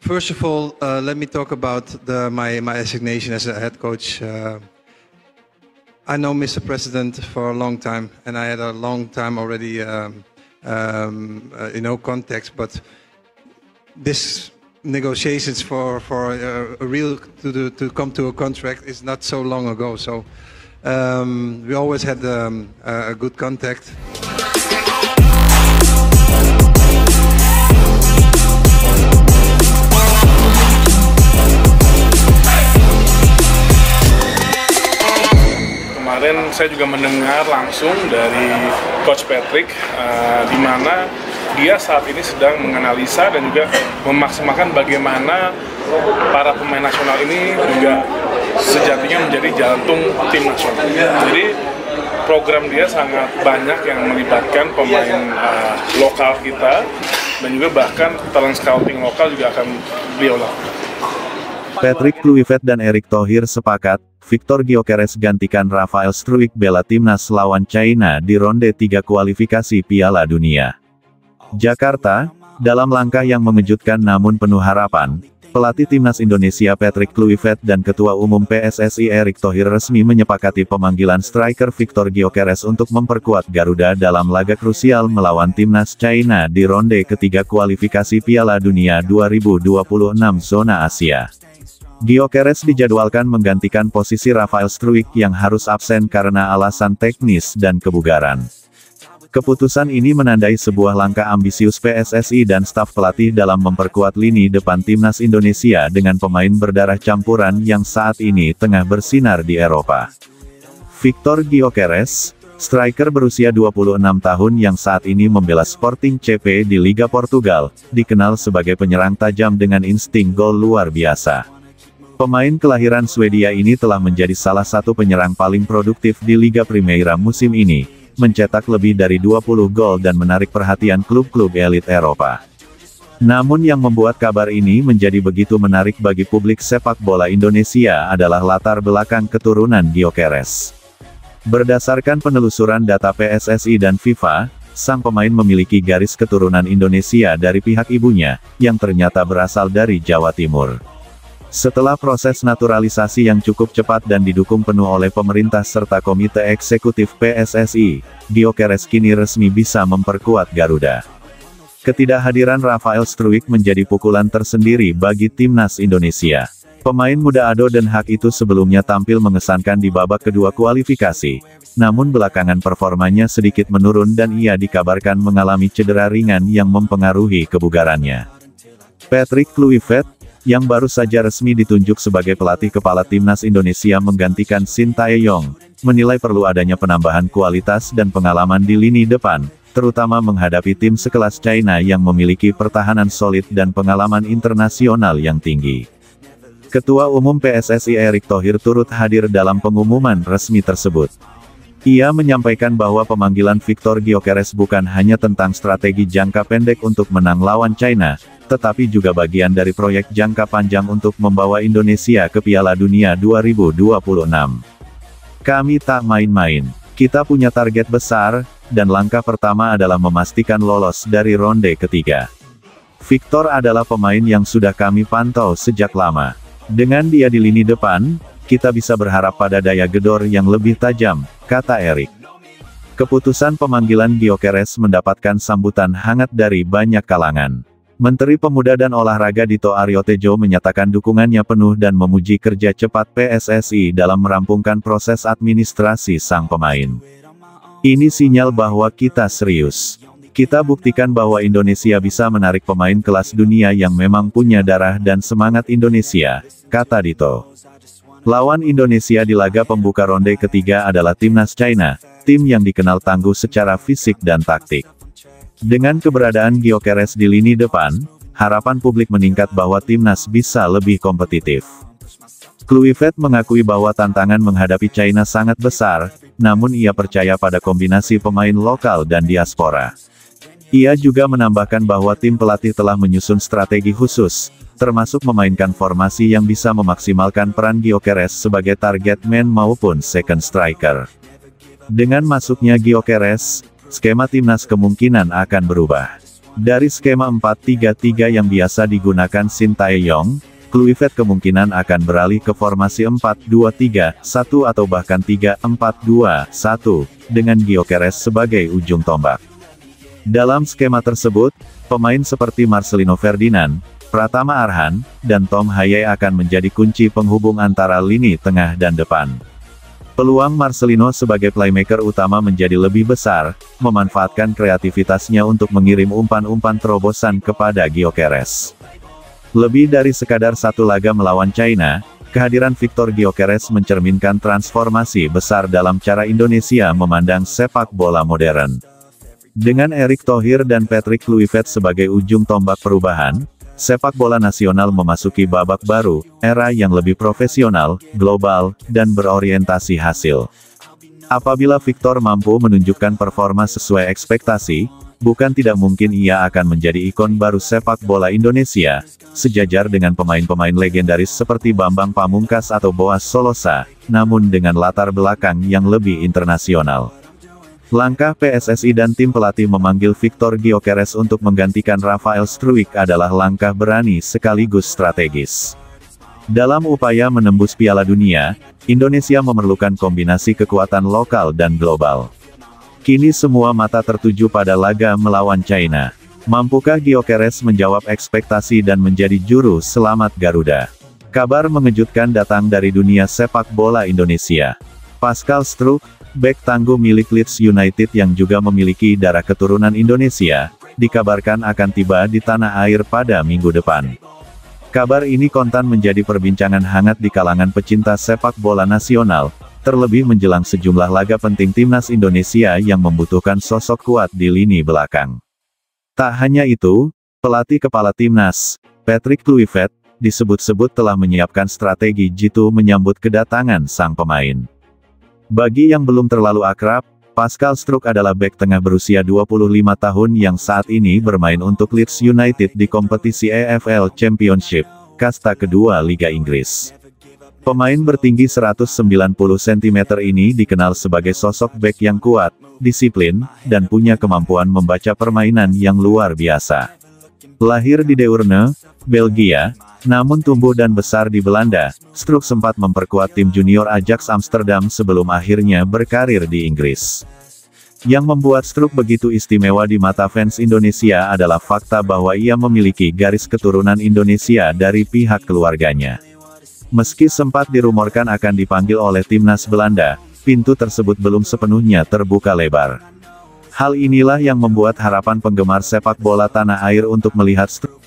First of all, let me talk about my assignation as a head coach. I know Mr. President for a long time, and I had a long time already, contacts. But this negotiations for a real to come to a contract is not so long ago. So we always had a good contact. Kemarin saya juga mendengar langsung dari Coach Patrick, di mana dia saat ini sedang menganalisa dan juga memaksimalkan bagaimana para pemain nasional ini juga sejatinya menjadi jantung tim nasional. Jadi program dia sangat banyak yang melibatkan pemain lokal kita dan juga bahkan talent scouting lokal juga akan beliau lakukan. Patrick Kluivert dan Erick Thohir sepakat, Victor Gyökeres gantikan Rafael Struijk bela timnas lawan China di ronde 3 kualifikasi Piala Dunia. Jakarta, dalam langkah yang mengejutkan namun penuh harapan, pelatih timnas Indonesia Patrick Kluivert dan Ketua Umum PSSI Erick Thohir resmi menyepakati pemanggilan striker Victor Gyökeres untuk memperkuat Garuda dalam laga krusial melawan timnas China di ronde ketiga kualifikasi Piala Dunia 2026 zona Asia. Gyökeres dijadwalkan menggantikan posisi Rafael Struijk yang harus absen karena alasan teknis dan kebugaran. Keputusan ini menandai sebuah langkah ambisius PSSI dan staf pelatih dalam memperkuat lini depan timnas Indonesia dengan pemain berdarah campuran yang saat ini tengah bersinar di Eropa. Victor Gyökeres, striker berusia 26 tahun yang saat ini membela Sporting CP di Liga Portugal, dikenal sebagai penyerang tajam dengan insting gol luar biasa. Pemain kelahiran Swedia ini telah menjadi salah satu penyerang paling produktif di Liga Primeira musim ini, mencetak lebih dari 20 gol dan menarik perhatian klub-klub elit Eropa. Namun yang membuat kabar ini menjadi begitu menarik bagi publik sepak bola Indonesia adalah latar belakang keturunan Gyökeres. Berdasarkan penelusuran data PSSI dan FIFA, sang pemain memiliki garis keturunan Indonesia dari pihak ibunya, yang ternyata berasal dari Jawa Timur. Setelah proses naturalisasi yang cukup cepat dan didukung penuh oleh pemerintah serta komite eksekutif PSSI, Gyökeres kini resmi bisa memperkuat Garuda. Ketidakhadiran Rafael Struijk menjadi pukulan tersendiri bagi timnas Indonesia. Pemain muda Ado Den Haag itu sebelumnya tampil mengesankan di babak kedua kualifikasi, namun belakangan performanya sedikit menurun dan ia dikabarkan mengalami cedera ringan yang mempengaruhi kebugarannya. Patrick Kluivert, yang baru saja resmi ditunjuk sebagai pelatih kepala timnas Indonesia menggantikan Shin Tae-yong, menilai perlu adanya penambahan kualitas dan pengalaman di lini depan, terutama menghadapi tim sekelas China yang memiliki pertahanan solid dan pengalaman internasional yang tinggi. Ketua Umum PSSI Erick Thohir turut hadir dalam pengumuman resmi tersebut. Ia menyampaikan bahwa pemanggilan Victor Gyökeres bukan hanya tentang strategi jangka pendek untuk menang lawan China, tetapi juga bagian dari proyek jangka panjang untuk membawa Indonesia ke Piala Dunia 2026. Kami tak main-main. Kita punya target besar, dan langkah pertama adalah memastikan lolos dari ronde ketiga. Victor adalah pemain yang sudah kami pantau sejak lama. Dengan dia di lini depan, kita bisa berharap pada daya gedor yang lebih tajam, kata Erick. Keputusan pemanggilan Gyökeres mendapatkan sambutan hangat dari banyak kalangan. Menteri Pemuda dan Olahraga Dito Aryo Tejo menyatakan dukungannya penuh dan memuji kerja cepat PSSI dalam merampungkan proses administrasi sang pemain. Ini sinyal bahwa kita serius. Kita buktikan bahwa Indonesia bisa menarik pemain kelas dunia yang memang punya darah dan semangat Indonesia, kata Dito. Lawan Indonesia di laga pembuka ronde ketiga adalah timnas China, tim yang dikenal tangguh secara fisik dan taktik. Dengan keberadaan Gyökeres di lini depan, harapan publik meningkat bahwa timnas bisa lebih kompetitif. Kluivert mengakui bahwa tantangan menghadapi China sangat besar, namun ia percaya pada kombinasi pemain lokal dan diaspora. Ia juga menambahkan bahwa tim pelatih telah menyusun strategi khusus, termasuk memainkan formasi yang bisa memaksimalkan peran Gyökeres sebagai target man maupun second striker. Dengan masuknya Gyökeres, skema timnas kemungkinan akan berubah. Dari skema 4-3-3 yang biasa digunakan Sintayong, Kluivert kemungkinan akan beralih ke formasi 4-2-3-1 atau bahkan 3-4-2-1, dengan Gyökeres sebagai ujung tombak. Dalam skema tersebut, pemain seperti Marcelino Ferdinand, Pratama Arhan, dan Tom Haye akan menjadi kunci penghubung antara lini tengah dan depan. Peluang Marcelino sebagai playmaker utama menjadi lebih besar, memanfaatkan kreativitasnya untuk mengirim umpan-umpan terobosan kepada Gyökeres. Lebih dari sekadar satu laga melawan China, kehadiran Victor Gyökeres mencerminkan transformasi besar dalam cara Indonesia memandang sepak bola modern. Dengan Erick Thohir dan Patrick Kluivert sebagai ujung tombak perubahan, sepak bola nasional memasuki babak baru, era yang lebih profesional, global, dan berorientasi hasil. Apabila Victor mampu menunjukkan performa sesuai ekspektasi, bukan tidak mungkin ia akan menjadi ikon baru sepak bola Indonesia, sejajar dengan pemain-pemain legendaris seperti Bambang Pamungkas atau Boaz Solosa, namun dengan latar belakang yang lebih internasional. Langkah PSSI dan tim pelatih memanggil Victor Gyökeres untuk menggantikan Rafael Struijk adalah langkah berani sekaligus strategis. Dalam upaya menembus Piala Dunia, Indonesia memerlukan kombinasi kekuatan lokal dan global. Kini semua mata tertuju pada laga melawan China. Mampukah Gyökeres menjawab ekspektasi dan menjadi juru selamat Garuda? Kabar mengejutkan datang dari dunia sepak bola Indonesia. Pascal Struijk, bek tangguh milik Leeds United yang juga memiliki darah keturunan Indonesia, dikabarkan akan tiba di tanah air pada minggu depan. Kabar ini kontan menjadi perbincangan hangat di kalangan pecinta sepak bola nasional, terlebih menjelang sejumlah laga penting timnas Indonesia yang membutuhkan sosok kuat di lini belakang. Tak hanya itu, pelatih kepala timnas, Patrick Kluivert, disebut-sebut telah menyiapkan strategi jitu menyambut kedatangan sang pemain. Bagi yang belum terlalu akrab, Pascal Struijk adalah bek tengah berusia 25 tahun yang saat ini bermain untuk Leeds United di kompetisi EFL Championship, kasta kedua Liga Inggris. Pemain bertinggi 190 cm ini dikenal sebagai sosok bek yang kuat, disiplin, dan punya kemampuan membaca permainan yang luar biasa. Lahir di Deurne, Belgia, namun tumbuh dan besar di Belanda, Struijk sempat memperkuat tim junior Ajax Amsterdam sebelum akhirnya berkarir di Inggris. Yang membuat Struijk begitu istimewa di mata fans Indonesia adalah fakta bahwa ia memiliki garis keturunan Indonesia dari pihak keluarganya. Meski sempat dirumorkan akan dipanggil oleh timnas Belanda, pintu tersebut belum sepenuhnya terbuka lebar. Hal inilah yang membuat harapan penggemar sepak bola tanah air untuk melihat Struijk